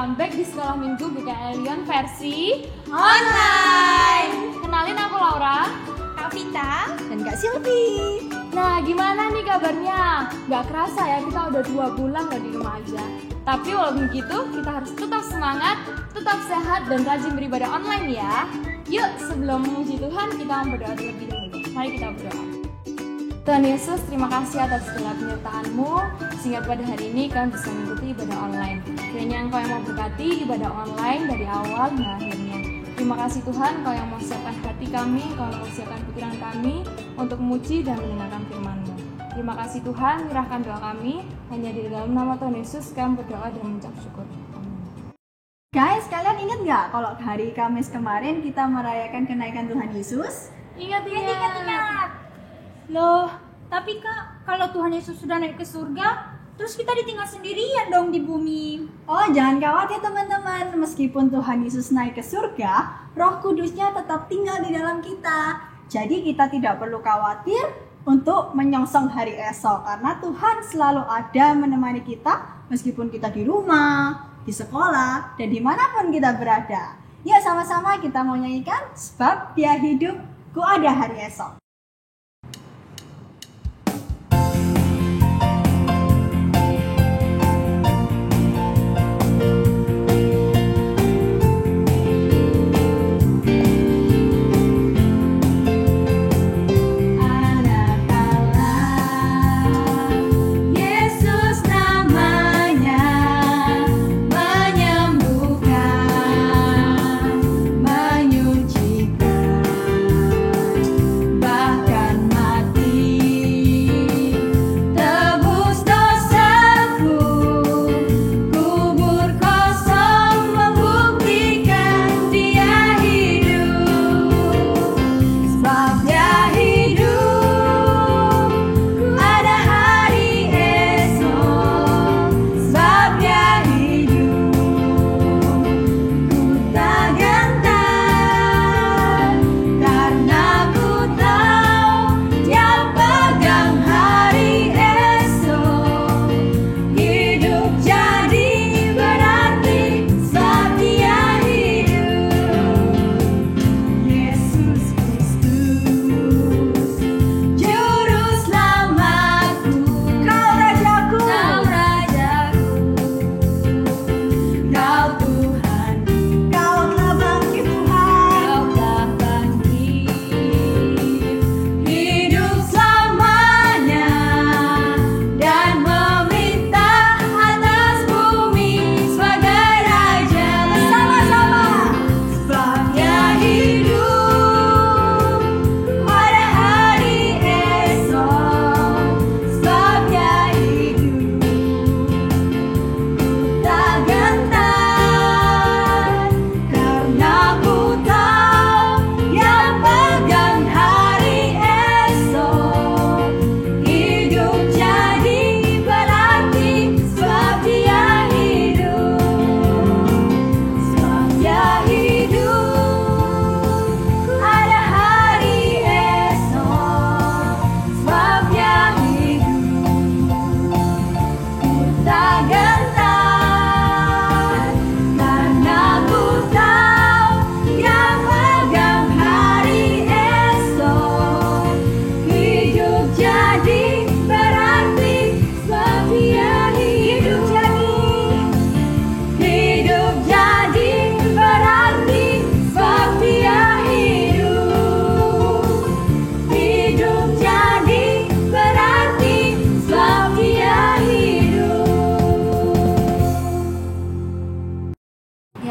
welcome back di Sekolah Minggu GKL Lyon versi online. Kenalin, aku Laura, Kak Vita, dan Kak Silvi. Nah, gimana nih kabarnya? Gak kerasa ya, kita udah 2 bulan loh di rumah aja. Tapi walaupun begitu, kita harus tetap semangat, tetap sehat, dan rajin beribadah online ya. Yuk, sebelum memuji Tuhan, kita berdoa terlebih dahulu. Mari kita berdoa. Tuhan Yesus, terima kasih atas segala penyertaan-Mu, sehingga pada hari ini kami bisa mengikuti ibadah online. Kiranya Engkau yang mau berkati ibadah online dari awal hingga akhirnya. Terima kasih Tuhan, Engkau yang mau siapkan hati kami, Engkau yang mau siapkan pikiran kami untuk memuji dan mendengarkan firman-Mu. Terima kasih Tuhan, serahkan doa kami, hanya di dalam nama Tuhan Yesus kami berdoa dan mengucap syukur. Guys, kalian ingat nggak kalau hari Kamis kemarin kita merayakan kenaikan Tuhan Yesus? Ingat. Loh, tapi Kak, kalau Tuhan Yesus sudah naik ke surga, terus kita ditinggal sendirian dong di bumi. Oh, jangan khawatir teman-teman. Meskipun Tuhan Yesus naik ke surga, Roh Kudusnya tetap tinggal di dalam kita. Jadi kita tidak perlu khawatir untuk menyongsong hari esok, karena Tuhan selalu ada menemani kita meskipun kita di rumah, di sekolah, dan dimanapun kita berada. Yuk sama-sama kita mau nyanyikan Sebab Dia Hidup, Ku Ada Hari Esok.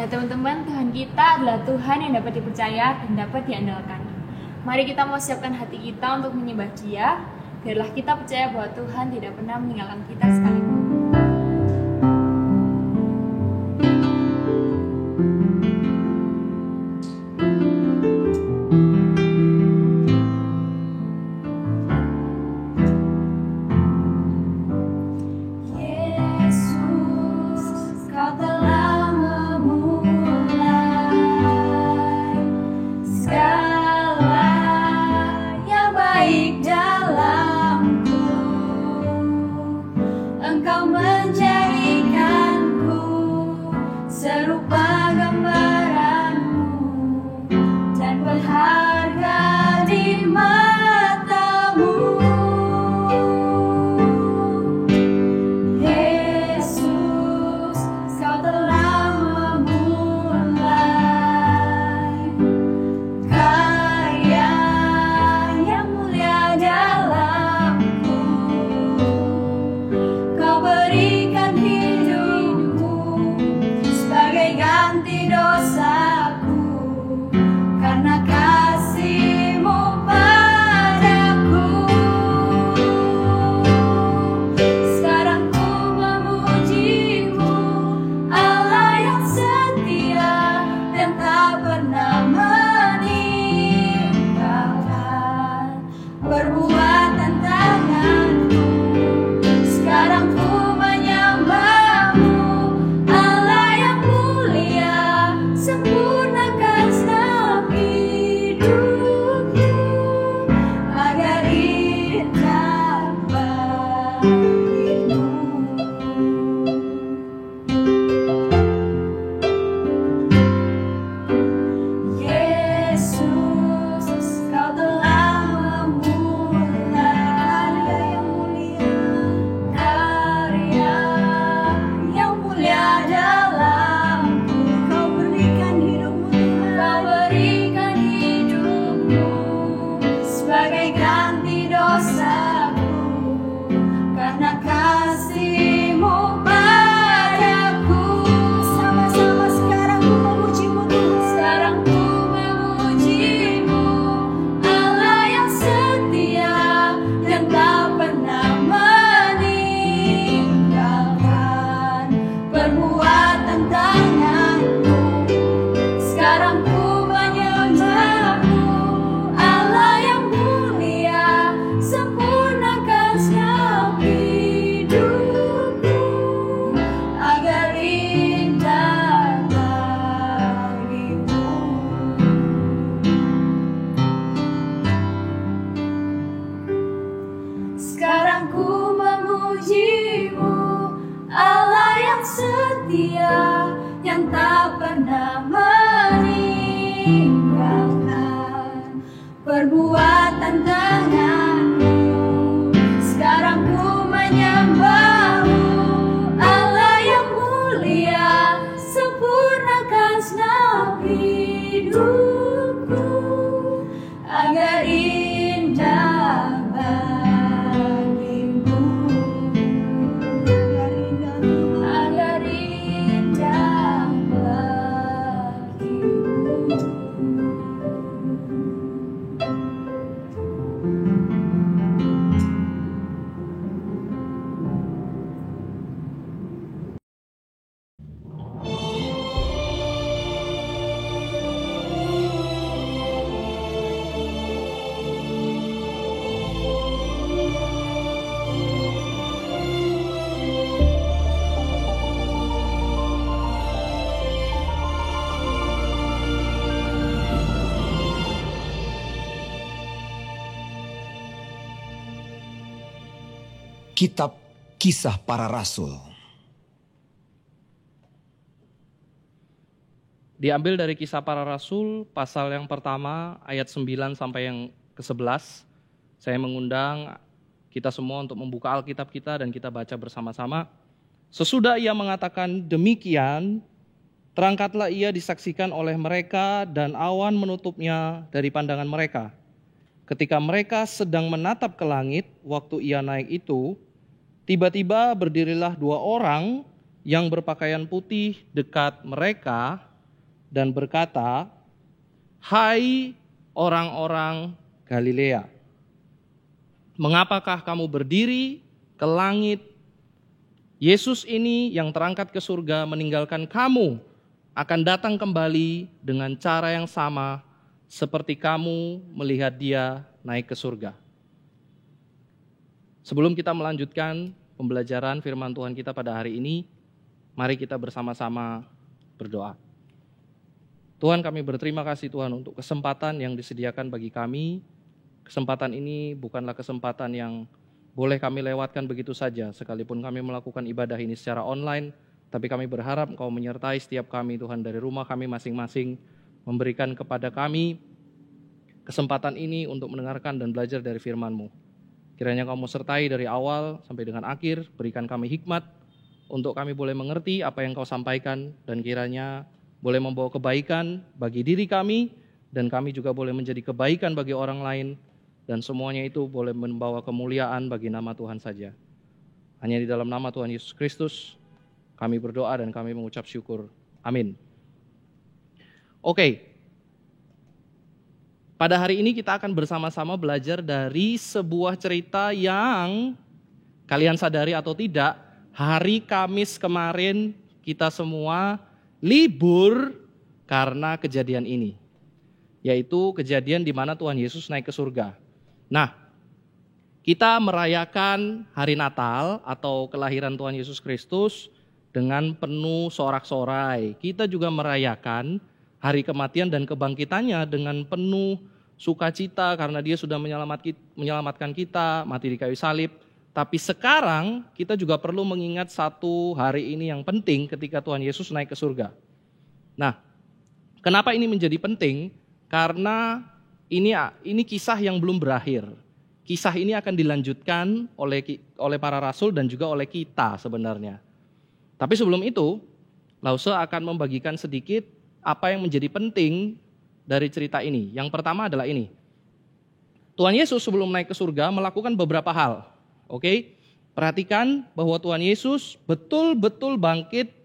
Teman-teman, Tuhan kita adalah Tuhan yang dapat dipercaya dan dapat diandalkan. Mari kita mau siapkan hati kita untuk menyembah Dia. Biarlah kita percaya bahwa Tuhan tidak pernah meninggalkan kita sekalipun. Engkau perbuatan tanganmu. Sekarang ku menyembahmu, Allah yang mulia, sempurnakan segenap hidupku agar indah bagimu. Yesus, kau telah memulai karya yang mulia dalamku. Kau berikan hidupmu, Tuhan. Kau berikan hidupmu sebagai ganti dosaku, karena kasih-Mu padaku. Sama-sama sekarang ku memuji-Mu, Tuhan. Sekarang ku memuji-Mu, Allah yang setia, yang tak pernah meninggalkan perbuatan tanganmu. Sekarang ku menyembahmu, Allah yang mulia, sempurnakan segenap hidupku agar indah bagimu. Sekarang ku memuji-Mu, Allah yang setia, yang tak pernah meninggalkan perbuatan tanganmu. Sekarang ku menyembahmu, Allah yang mulia, sempurnakan segenap hidupku agar indah bagimu. Agar indah bagimu. Kitab Kisah Para Rasul. Diambil dari Kisah Para Rasul, pasal yang pertama, ayat 9 sampai yang ke-11. Saya mengundang kita semua untuk membuka Alkitab kita dan kita baca bersama-sama. Sesudah ia mengatakan demikian, terangkatlah ia disaksikan oleh mereka dan awan menutupnya dari pandangan mereka. Ketika mereka sedang menatap ke langit, waktu ia naik itu, tiba-tiba berdirilah dua orang yang berpakaian putih dekat mereka dan berkata, "Hai orang-orang Galilea, mengapakah kamu berdiri ke langit? Yesus ini yang terangkat ke surga meninggalkan kamu akan datang kembali dengan cara yang sama seperti kamu melihat dia naik ke surga." Sebelum kita melanjutkan pembelajaran firman Tuhan kita pada hari ini, mari kita bersama-sama berdoa. Tuhan, kami berterima kasih Tuhan untuk kesempatan yang disediakan bagi kami. Kesempatan ini bukanlah kesempatan yang boleh kami lewatkan begitu saja, sekalipun kami melakukan ibadah ini secara online, tapi kami berharap Engkau menyertai setiap kami Tuhan dari rumah kami masing-masing, memberikan kepada kami kesempatan ini untuk mendengarkan dan belajar dari firman-Mu. Kiranya Kamu sertai dari awal sampai dengan akhir, berikan kami hikmat untuk kami boleh mengerti apa yang Kau sampaikan, dan kiranya boleh membawa kebaikan bagi diri kami, dan kami juga boleh menjadi kebaikan bagi orang lain, dan semuanya itu boleh membawa kemuliaan bagi nama Tuhan saja. Hanya di dalam nama Tuhan Yesus Kristus kami berdoa dan kami mengucap syukur. Amin. Oke. Pada hari ini kita akan bersama-sama belajar dari sebuah cerita yang kalian sadari atau tidak, hari Kamis kemarin kita semua libur karena kejadian ini. Yaitu kejadian di mana Tuhan Yesus naik ke surga. Nah, kita merayakan hari Natal atau kelahiran Tuhan Yesus Kristus dengan penuh sorak-sorai. Kita juga merayakan hari kematian dan kebangkitannya dengan penuh sukacita karena dia sudah menyelamatkan kita, mati di kayu salib. Tapi sekarang kita juga perlu mengingat satu hari ini yang penting ketika Tuhan Yesus naik ke surga. Nah, kenapa ini menjadi penting? Karena ini kisah yang belum berakhir. Kisah ini akan dilanjutkan oleh para rasul dan juga oleh kita sebenarnya. Tapi sebelum itu, Lause akan membagikan sedikit apa yang menjadi penting dari cerita ini. Yang pertama adalah ini. Tuhan Yesus sebelum naik ke surga melakukan beberapa hal. Oke? Perhatikan bahwa Tuhan Yesus betul-betul bangkit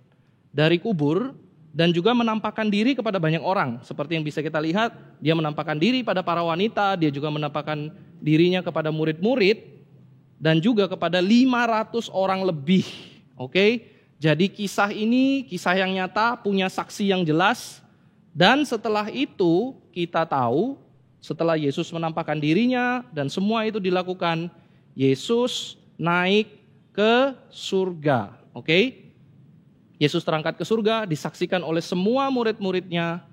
dari kubur dan juga menampakkan diri kepada banyak orang. Seperti yang bisa kita lihat, dia menampakkan diri pada para wanita, dia juga menampakkan dirinya kepada murid-murid dan juga kepada 500 orang lebih. Oke? Jadi kisah ini kisah yang nyata, punya saksi yang jelas. Dan setelah itu kita tahu, setelah Yesus menampakkan dirinya dan semua itu dilakukan, Yesus naik ke surga. Oke? Yesus terangkat ke surga, disaksikan oleh semua murid-muridnya.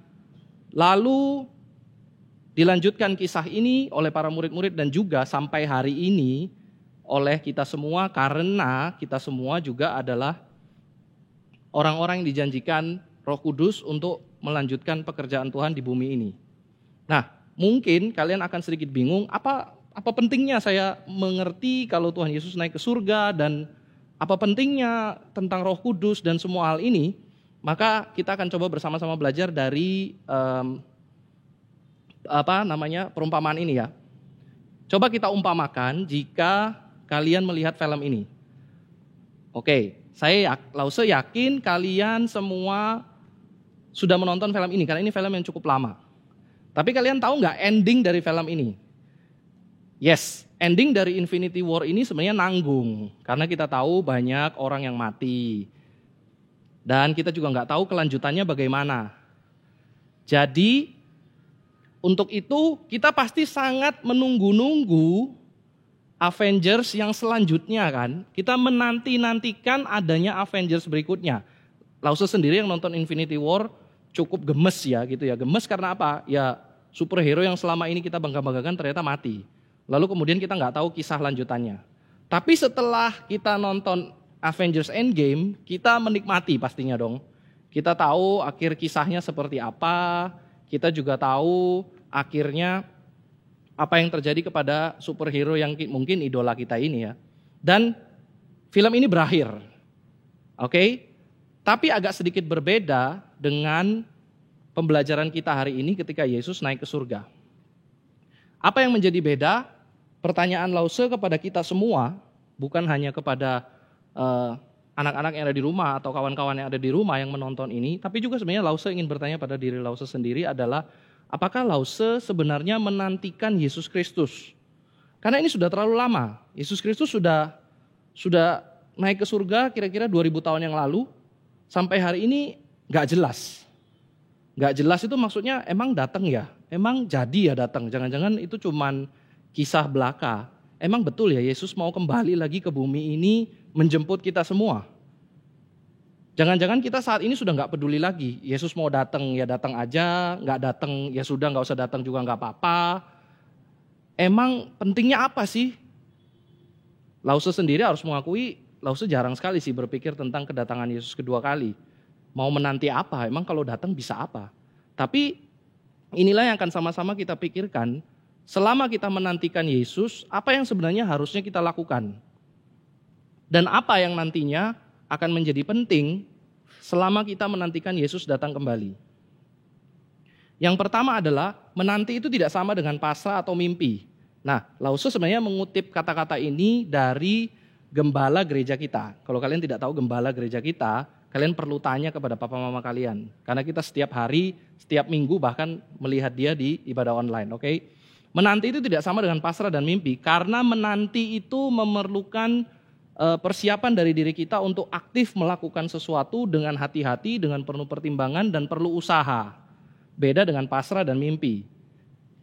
Lalu dilanjutkan kisah ini oleh para murid-murid dan juga sampai hari ini oleh kita semua, karena kita semua juga adalah orang-orang yang dijanjikan Roh Kudus untuk melanjutkan pekerjaan Tuhan di bumi ini. Nah, mungkin kalian akan sedikit bingung, apa pentingnya saya mengerti kalau Tuhan Yesus naik ke surga dan apa pentingnya tentang Roh Kudus dan semua hal ini? Maka kita akan coba bersama-sama belajar dari perumpamaan ini ya. Coba kita umpamakan jika kalian melihat film ini. Oke, Lause yakin kalian semua sudah menonton film ini karena ini film yang cukup lama. Tapi kalian tahu nggak ending dari film ini? Yes, ending dari Infinity War ini sebenarnya nanggung karena kita tahu banyak orang yang mati dan kita juga nggak tahu kelanjutannya bagaimana. Jadi untuk itu kita pasti sangat menunggu-nunggu Avengers yang selanjutnya kan. Kita menanti-nantikan adanya Avengers berikutnya. Lause sendiri yang nonton Infinity War cukup gemes ya gitu ya. Gemes karena apa? Ya superhero yang selama ini kita bangga-banggakan ternyata mati. Lalu kemudian kita nggak tahu kisah lanjutannya. Tapi setelah kita nonton Avengers Endgame, kita menikmati pastinya dong. Kita tahu akhir kisahnya seperti apa. Kita juga tahu akhirnya apa yang terjadi kepada superhero yang mungkin idola kita ini ya. Dan film ini berakhir. Oke? Tapi agak sedikit berbeda dengan pembelajaran kita hari ini ketika Yesus naik ke surga. Apa yang menjadi beda? Pertanyaan Lause kepada kita semua, bukan hanya kepada anak-anak yang ada di rumah atau kawan-kawan yang ada di rumah yang menonton ini, tapi juga sebenarnya Lause ingin bertanya pada diri Lause sendiri adalah, apakah Lause sebenarnya menantikan Yesus Kristus? Karena ini sudah terlalu lama. Yesus Kristus sudah naik ke surga kira-kira 2000 tahun yang lalu. Sampai hari ini gak jelas. Gak jelas itu maksudnya emang datang ya? Emang jadi ya datang? Jangan-jangan itu cuman kisah belaka. Emang betul ya Yesus mau kembali lagi ke bumi ini menjemput kita semua? Jangan-jangan kita saat ini sudah gak peduli lagi. Yesus mau datang ya datang aja, gak datang ya sudah, gak usah datang juga gak apa-apa. Emang pentingnya apa sih? Lause sendiri harus mengakui, Lause jarang sekali sih berpikir tentang kedatangan Yesus kedua kali. Mau menanti apa? Emang kalau datang bisa apa? Tapi inilah yang akan sama-sama kita pikirkan. Selama kita menantikan Yesus, apa yang sebenarnya harusnya kita lakukan? Dan apa yang nantinya akan menjadi penting selama kita menantikan Yesus datang kembali? Yang pertama adalah menanti itu tidak sama dengan pasrah atau mimpi. Nah, Lause sebenarnya mengutip kata-kata ini dari gembala gereja kita. Kalau kalian tidak tahu gembala gereja kita, kalian perlu tanya kepada papa mama kalian. Karena kita setiap hari, setiap minggu bahkan melihat dia di ibadah online, oke? Menanti itu tidak sama dengan pasrah dan mimpi, karena menanti itu memerlukan persiapan dari diri kita untuk aktif melakukan sesuatu dengan hati-hati, dengan penuh pertimbangan dan perlu usaha. Beda dengan pasrah dan mimpi.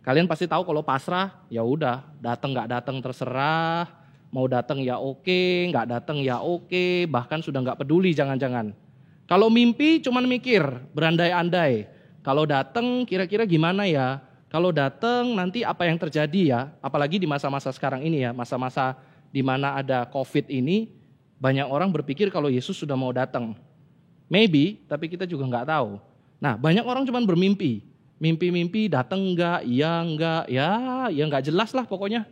Kalian pasti tahu kalau pasrah, ya udah, datang nggak datang terserah, mau datang ya oke, nggak datang ya oke, bahkan sudah nggak peduli jangan-jangan. Kalau mimpi cuman mikir, berandai-andai. Kalau datang kira-kira gimana ya? Kalau datang nanti apa yang terjadi ya? Apalagi di masa-masa sekarang ini ya, masa-masa di mana ada COVID ini, banyak orang berpikir kalau Yesus sudah mau datang. Maybe, tapi kita juga nggak tahu. Nah, banyak orang cuman bermimpi. Mimpi-mimpi datang enggak, ya nggak jelas lah pokoknya.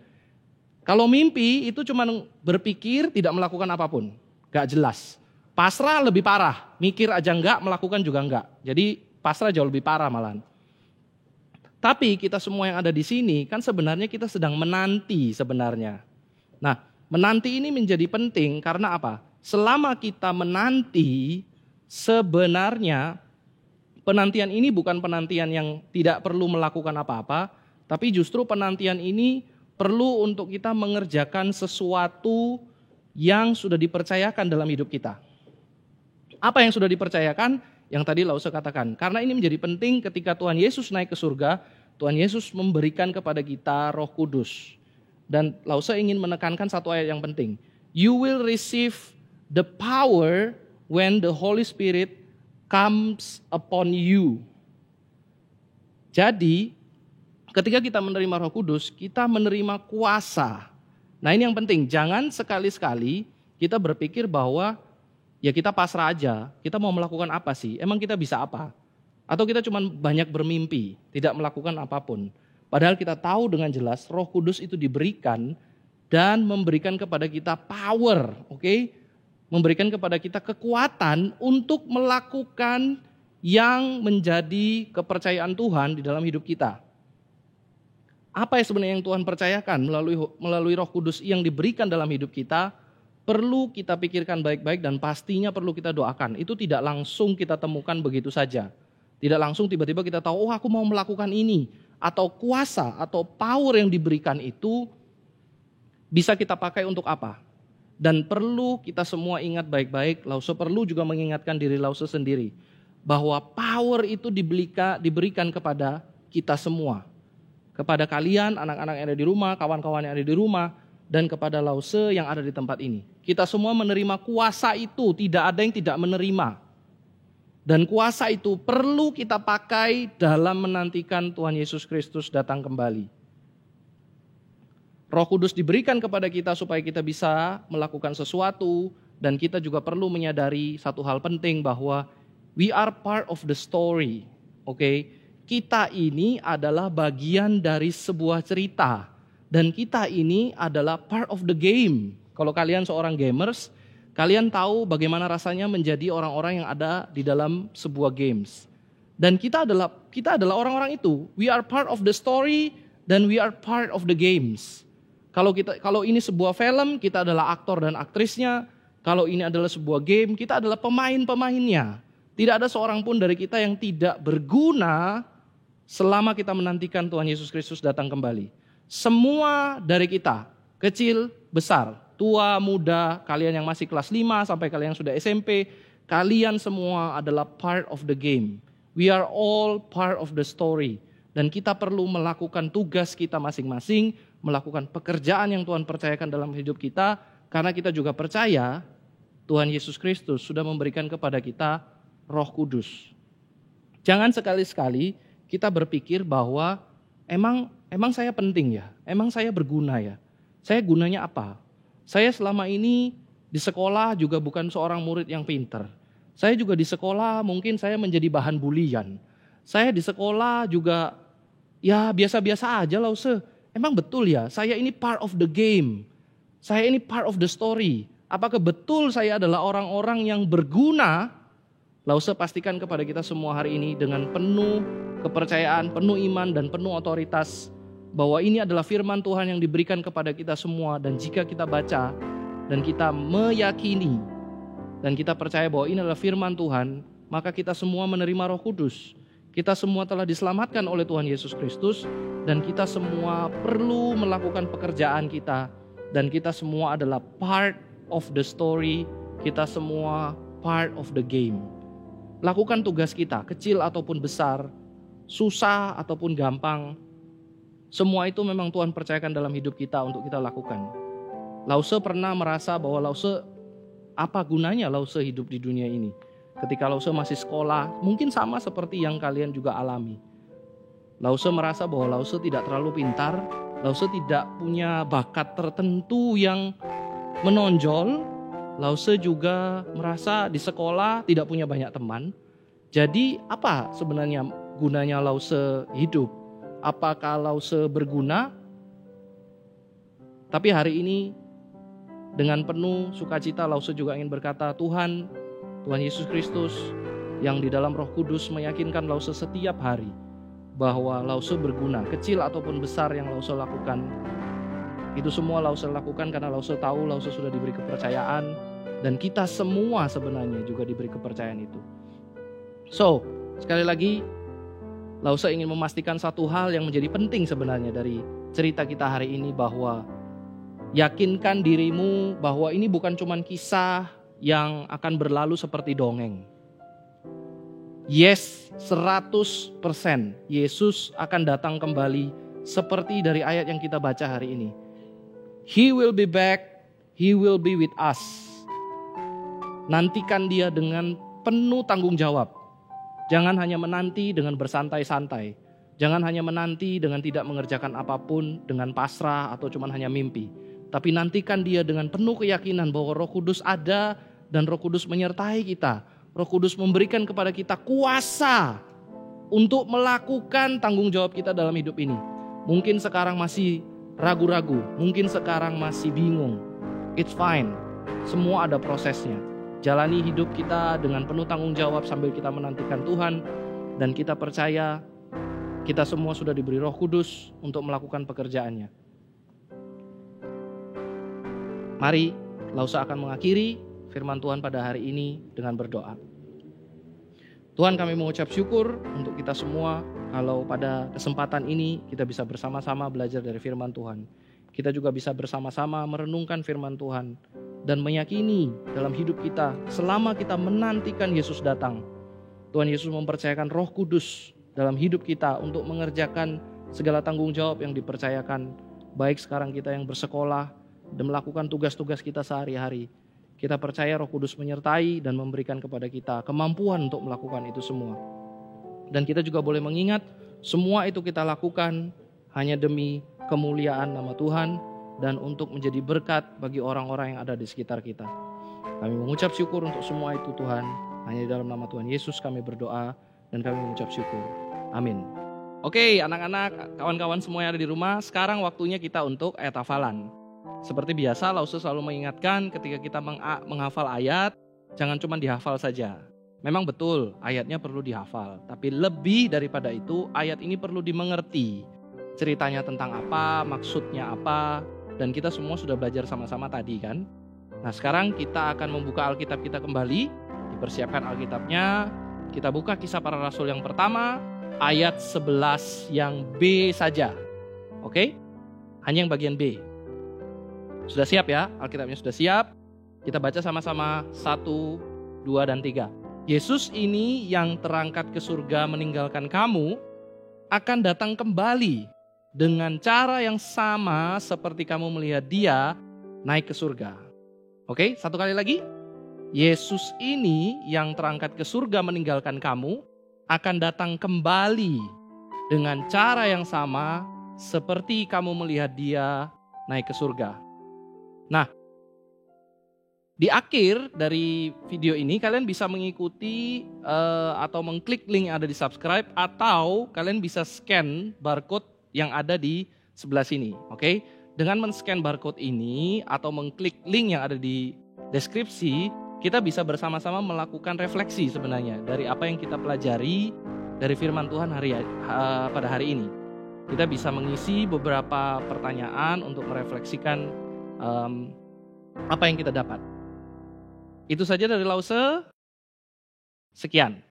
Kalau mimpi itu cuman berpikir tidak melakukan apapun, nggak jelas. Pasrah lebih parah, mikir aja enggak, melakukan juga enggak. Jadi pasrah jauh lebih parah malahan. Tapi kita semua yang ada di sini kan sebenarnya kita sedang menanti sebenarnya. Nah, menanti ini menjadi penting karena apa? Selama kita menanti, sebenarnya penantian ini bukan penantian yang tidak perlu melakukan apa-apa, tapi justru penantian ini perlu untuk kita mengerjakan sesuatu yang sudah dipercayakan dalam hidup kita. Apa yang sudah dipercayakan? Yang tadi Lause katakan. Karena ini menjadi penting ketika Tuhan Yesus naik ke surga, Tuhan Yesus memberikan kepada kita Roh Kudus. Dan Lause ingin menekankan satu ayat yang penting. You will receive the power when the Holy Spirit comes upon you. Jadi, ketika kita menerima Roh Kudus, kita menerima kuasa. Nah, ini yang penting. Jangan sekali-sekali kita berpikir bahwa ya kita pasrah aja. Kita mau melakukan apa sih? Emang kita bisa apa? Atau kita cuma banyak bermimpi, tidak melakukan apapun. Padahal kita tahu dengan jelas Roh Kudus itu diberikan dan memberikan kepada kita power, oke? Memberikan kepada kita kekuatan untuk melakukan yang menjadi kepercayaan Tuhan di dalam hidup kita. Apa yang sebenarnya yang Tuhan percayakan melalui Roh Kudus yang diberikan dalam hidup kita, perlu kita pikirkan baik-baik dan pastinya perlu kita doakan. Itu tidak langsung kita temukan begitu saja. Tidak langsung tiba-tiba kita tahu, oh aku mau melakukan ini. Atau kuasa atau power yang diberikan itu bisa kita pakai untuk apa? Dan perlu kita semua ingat baik-baik, Lause perlu juga mengingatkan diri Lause sendiri. Bahwa power itu diberikan kepada kita semua. Kepada kalian, anak-anak yang ada di rumah, kawan-kawan yang ada di rumah, dan kepada Lause yang ada di tempat ini. Kita semua menerima kuasa itu, tidak ada yang tidak menerima. Dan kuasa itu perlu kita pakai dalam menantikan Tuhan Yesus Kristus datang kembali. Roh Kudus diberikan kepada kita supaya kita bisa melakukan sesuatu dan kita juga perlu menyadari satu hal penting bahwa we are part of the story. Oke, kita ini adalah bagian dari sebuah cerita dan kita ini adalah part of the game. Kalau kalian seorang gamers, kalian tahu bagaimana rasanya menjadi orang-orang yang ada di dalam sebuah games. Dan kita adalah orang-orang itu. We are part of the story dan we are part of the games. Kalau ini sebuah film, kita adalah aktor dan aktrisnya. Kalau ini adalah sebuah game, kita adalah pemain-pemainnya. Tidak ada seorang pun dari kita yang tidak berguna selama kita menantikan Tuhan Yesus Kristus datang kembali. Semua dari kita, kecil, besar, tua, muda, kalian yang masih kelas 5 sampai kalian yang sudah SMP, kalian semua adalah part of the game. We are all part of the story. Dan kita perlu melakukan tugas kita masing-masing, melakukan pekerjaan yang Tuhan percayakan dalam hidup kita, karena kita juga percaya Tuhan Yesus Kristus sudah memberikan kepada kita Roh Kudus. Jangan sekali-sekali kita berpikir bahwa emang saya penting ya, emang saya berguna ya, saya gunanya apa? Saya selama ini di sekolah juga bukan seorang murid yang pintar. Saya juga di sekolah mungkin saya menjadi bahan bulian. Saya di sekolah juga ya biasa-biasa aja Lause. Emang betul ya, saya ini part of the game. Saya ini part of the story. Apakah betul saya adalah orang-orang yang berguna? Lause pastikan kepada kita semua hari ini dengan penuh kepercayaan, penuh iman, dan penuh otoritas. Bahwa ini adalah firman Tuhan yang diberikan kepada kita semua. Dan jika kita baca dan kita meyakini dan kita percaya bahwa ini adalah firman Tuhan, maka kita semua menerima Roh Kudus. Kita semua telah diselamatkan oleh Tuhan Yesus Kristus dan kita semua perlu melakukan pekerjaan kita dan kita semua adalah part of the story, kita semua part of the game. Lakukan tugas kita, kecil ataupun besar, susah ataupun gampang. Semua itu memang Tuhan percayakan dalam hidup kita untuk kita lakukan. Lause pernah merasa bahwa Lause, apa gunanya Lause hidup di dunia ini? Ketika Lause masih sekolah, mungkin sama seperti yang kalian juga alami. Lause merasa bahwa Lause tidak terlalu pintar, Lause tidak punya bakat tertentu yang menonjol. Lause juga merasa di sekolah tidak punya banyak teman. Jadi apa sebenarnya gunanya Lause hidup? Apakah Lause berguna? Tapi hari ini dengan penuh sukacita Lause juga ingin berkata, Tuhan Yesus Kristus yang di dalam Roh Kudus meyakinkan Lause setiap hari bahwa Lause berguna, kecil ataupun besar yang Lause lakukan. Itu semua Lause lakukan karena Lause tahu Lause sudah diberi kepercayaan, dan kita semua sebenarnya juga diberi kepercayaan itu. So, sekali lagi Lause ingin memastikan satu hal yang menjadi penting sebenarnya dari cerita kita hari ini, bahwa yakinkan dirimu bahwa ini bukan cuma kisah yang akan berlalu seperti dongeng. Yes, 100% Yesus akan datang kembali seperti dari ayat yang kita baca hari ini. He will be back, He will be with us. Nantikan Dia dengan penuh tanggung jawab. Jangan hanya menanti dengan bersantai-santai. Jangan hanya menanti dengan tidak mengerjakan apapun, dengan pasrah atau cuma hanya mimpi. Tapi nantikan Dia dengan penuh keyakinan bahwa Roh Kudus ada dan Roh Kudus menyertai kita. Roh Kudus memberikan kepada kita kuasa untuk melakukan tanggung jawab kita dalam hidup ini. Mungkin sekarang masih ragu-ragu, mungkin sekarang masih bingung. It's fine, semua ada prosesnya. Jalani hidup kita dengan penuh tanggung jawab sambil kita menantikan Tuhan. Dan kita percaya kita semua sudah diberi Roh Kudus untuk melakukan pekerjaannya. Mari Lause akan mengakhiri firman Tuhan pada hari ini dengan berdoa. Tuhan, kami mengucap syukur untuk kita semua kalau pada kesempatan ini kita bisa bersama-sama belajar dari firman Tuhan. Kita juga bisa bersama-sama merenungkan firman Tuhan dan meyakini dalam hidup kita selama kita menantikan Yesus datang. Tuhan Yesus mempercayakan Roh Kudus dalam hidup kita untuk mengerjakan segala tanggung jawab yang dipercayakan. Baik sekarang kita yang bersekolah dan melakukan tugas-tugas kita sehari-hari. Kita percaya Roh Kudus menyertai dan memberikan kepada kita kemampuan untuk melakukan itu semua. Dan kita juga boleh mengingat semua itu kita lakukan hanya demi kemuliaan nama Tuhan dan untuk menjadi berkat bagi orang-orang yang ada di sekitar kita. Kami mengucap syukur untuk semua itu Tuhan. Hanya di dalam nama Tuhan Yesus kami berdoa dan kami mengucap syukur. Amin. Oke, anak-anak, kawan-kawan semua yang ada di rumah, sekarang waktunya kita untuk ayat hafalan. Seperti biasa, Lause selalu mengingatkan ketika kita menghafal ayat, jangan cuma dihafal saja. Memang betul, ayatnya perlu dihafal. Tapi lebih daripada itu, ayat ini perlu dimengerti. Ceritanya tentang apa, maksudnya apa, dan kita semua sudah belajar sama-sama tadi kan. Nah sekarang kita akan membuka Alkitab kita kembali, dipersiapkan Alkitabnya. Kita buka Kisah Para Rasul yang pertama, ayat 11 yang B saja. Oke? Hanya yang bagian B. Sudah siap ya? Alkitabnya sudah siap. Kita baca sama-sama 1, 2, dan 3. Yesus ini yang terangkat ke surga meninggalkan kamu akan datang kembali dengan cara yang sama seperti kamu melihat Dia naik ke surga. Oke, satu kali lagi. Yesus ini yang terangkat ke surga meninggalkan kamu akan datang kembali dengan cara yang sama seperti kamu melihat Dia naik ke surga. Nah, di akhir dari video ini kalian bisa mengikuti atau mengklik link yang ada di subscribe, atau kalian bisa scan barcode yang ada di sebelah sini. Oke? Dengan men-scan barcode ini atau mengklik link yang ada di deskripsi, kita bisa bersama-sama melakukan refleksi sebenarnya dari apa yang kita pelajari dari firman Tuhan pada hari ini. Kita bisa mengisi beberapa pertanyaan untuk merefleksikan apa yang kita dapat. Itu saja dari Lause. Sekian.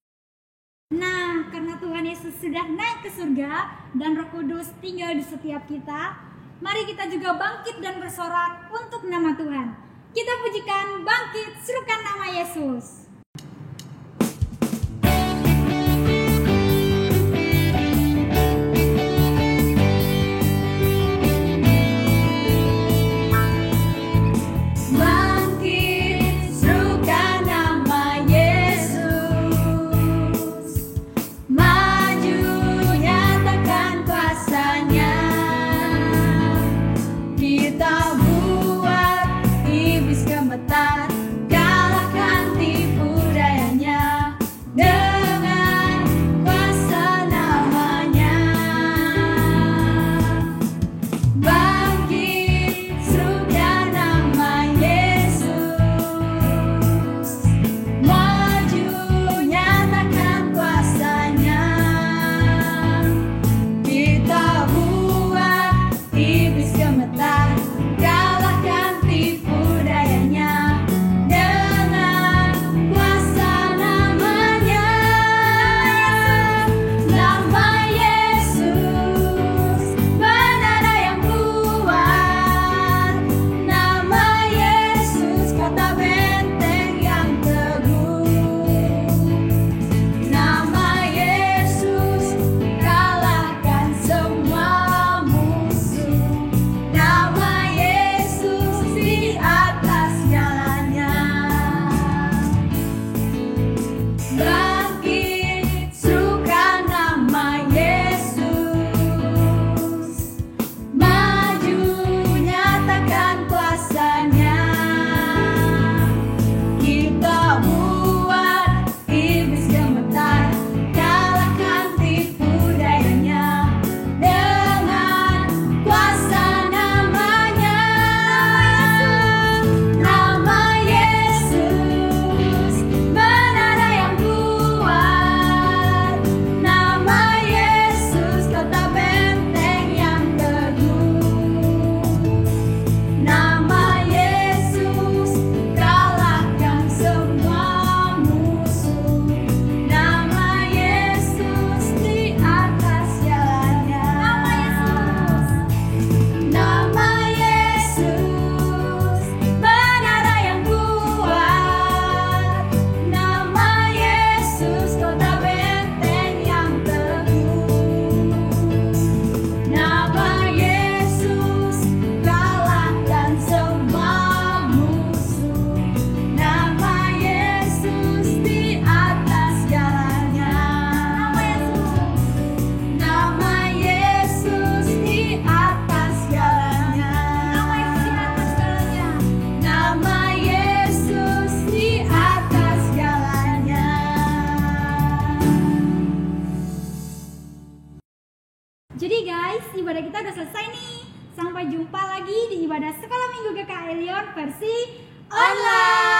Nah, karena Tuhan Yesus sudah naik ke surga dan Roh Kudus tinggal di setiap kita, mari kita juga bangkit dan bersorak untuk nama Tuhan. Kita pujikan, bangkit, serukan nama Yesus. ibadah Sekolah Minggu GKI Leon versi online.